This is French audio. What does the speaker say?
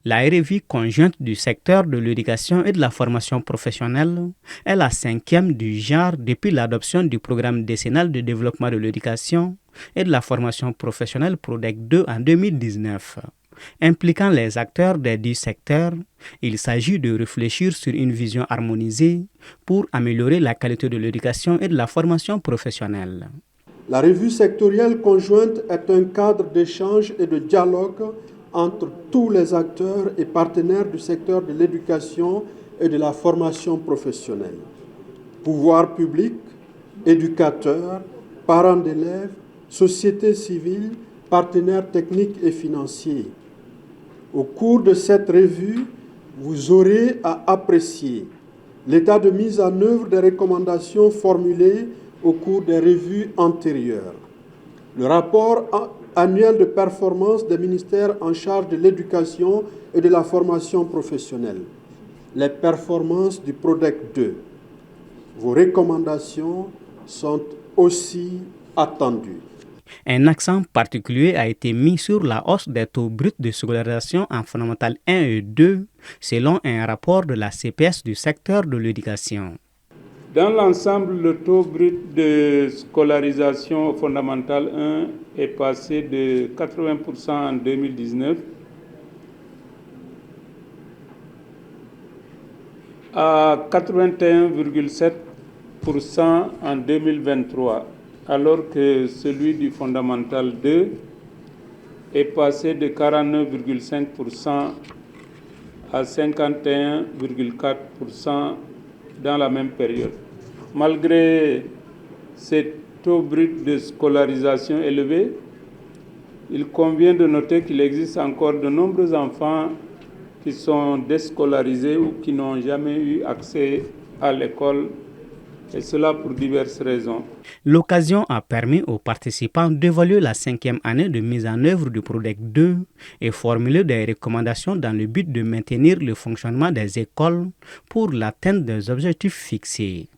La revue conjointe du secteur de l'éducation et de la formation professionnelle est la 5e du genre depuis l'adoption du programme décennal de développement de l'éducation et de la formation professionnelle PRODEC 2 en 2019. Impliquant les acteurs des 10 secteurs, il s'agit de réfléchir sur une vision harmonisée pour améliorer la qualité de l'éducation et de la formation professionnelle. La revue sectorielle conjointe est un cadre d'échange et de dialogue entre tous les acteurs et partenaires du secteur de l'éducation et de la formation professionnelle. Pouvoirs publics, éducateurs, parents d'élèves, société civile, partenaires techniques et financiers. Au cours de cette revue, vous aurez à apprécier l'état de mise en œuvre des recommandations formulées au cours des revues antérieures, le rapport annuel de performance des ministères en charge de l'éducation et de la formation professionnelle, les performances du PRODEC 2. Vos recommandations sont aussi attendues. Un accent particulier a été mis sur la hausse des taux bruts de scolarisation en fondamentale 1 et 2, selon un rapport de la CPS du secteur de l'éducation. Dans l'ensemble, le taux brut de scolarisation fondamentale 1 est passé de 80% en 2019 à 81,7% en 2023, alors que celui du fondamental 2 est passé de 49,5% à 51,4% dans la même période. Malgré ces taux bruts de scolarisation élevés, il convient de noter qu'il existe encore de nombreux enfants qui sont déscolarisés ou qui n'ont jamais eu accès à l'école, et cela pour diverses raisons. L'occasion a permis aux participants d'évaluer la 5e année de mise en œuvre du PRODEC 2 et formuler des recommandations dans le but de maintenir le fonctionnement des écoles pour l'atteinte des objectifs fixés.